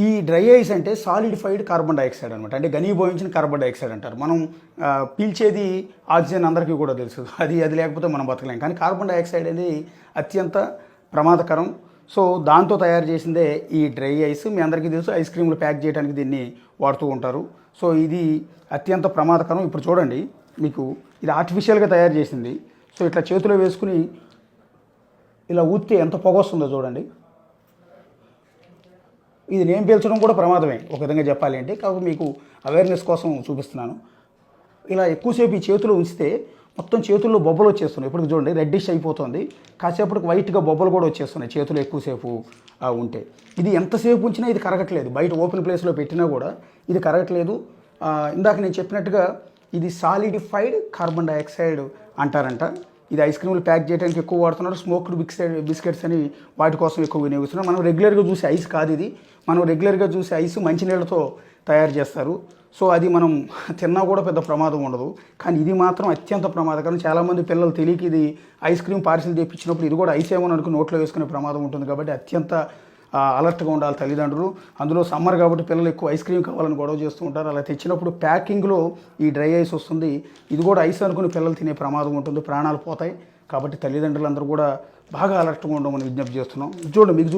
ఈ dry ice అంటే సాలిడిఫైడ్ carbon dioxide అనమాట. అంటే ఘనీభవించిన కార్బన్ డైఆక్సైడ్ అంటారు. మనం పీల్చేది ఆక్సిజన్ అందరికీ కూడా తెలుసు, అది లేకపోతే మనం బతకలేం. కానీ కార్బన్ డైఆక్సైడ్ అనేది అత్యంత ప్రమాదకరం. సో దాంతో తయారు చేసిందే ఈ డ్రై ఐస్. మీ అందరికీ తెలుసు, ఐస్ క్రీమ్లు ప్యాక్ చేయడానికి దీన్ని వాడుతూ ఉంటారు. సో ఇది అత్యంత ప్రమాదకరం. ఇప్పుడు చూడండి, మీకు ఇది ఆర్టిఫిషియల్గా తయారు చేసింది. సో ఇట్లా చేతిలో వేసుకుని ఇలా ఊస్తే ఎంత పొగ వస్తుందో చూడండి. ఇది నేను పీల్చడం కూడా ప్రమాదమే ఒక విధంగా చెప్పాలి అంటే, కాబట్టి మీకు అవేర్నెస్ కోసం చూపిస్తున్నాను. ఇలా ఎక్కువసేపు ఈ చేతిలో ఉంచితే మొత్తం చేతుల్లో బొబ్బలు వచ్చేస్తున్నాయి. ఇప్పుడు చూడండి, రెడ్డిష్ అయిపోతుంది. కాసేపటికి వైట్గా బొబ్బలు కూడా వచ్చేస్తున్నాయి చేతులు ఎక్కువసేపు ఉంటే. ఇది ఎంతసేపు ఉంచినా ఇది కరగట్లేదు. బయట ఓపెన్ ప్లేస్లో పెట్టినా కూడా ఇది కరగట్లేదు. ఇందాక నేను చెప్పినట్టుగా ఇది సాలిడిఫైడ్ కార్బన్ డైఆక్సైడ్ అంటారంట. ఇది ఐస్ క్రీమ్లు ప్యాక్ చేయడానికి ఎక్కువ వాడుతున్నారు. స్మోక్డ్ బిస్కెట్స్ అని వాటి కోసం ఎక్కువ వినియోగిస్తున్నారు. మనం రెగ్యులర్గా చూసే ఐస్ కాదు ఇది. మనం రెగ్యులర్గా చూసే ఐస్ మంచినీళ్ళతో తయారు చేస్తారు. సో అది మనం తిన్నా కూడా పెద్ద ప్రమాదం ఉండదు. కానీ ఇది మాత్రం అత్యంత ప్రమాదకరం. చాలామంది పిల్లలు తెలియక ఇది ఐస్ క్రీమ్ పార్సిల్ తెప్పించినప్పుడు ఇది కూడా ఐస్ ఏమో అనుకుని నోట్లో వేసుకునే ప్రమాదం ఉంటుంది. కాబట్టి అత్యంత అలర్ట్గా ఉండాలి తల్లిదండ్రులు. అందులో సమ్మర్ కాబట్టి పిల్లలు ఎక్కువ ఐస్ క్రీమ్ కావాలని గొడవ చేస్తూ ఉంటారు. అలా తెచ్చినప్పుడు ప్యాకింగ్లో ఈ డ్రై ఐస్ వస్తుంది. ఇది కూడా ఐస్ అనుకుని పిల్లలు తినే ప్రమాదం ఉంటుంది, ప్రాణాలు పోతాయి. కాబట్టి తల్లిదండ్రులందరూ కూడా బాగా అలర్ట్గా ఉండమని విజ్ఞప్తి చేస్తున్నాం. చూడండి, మీకు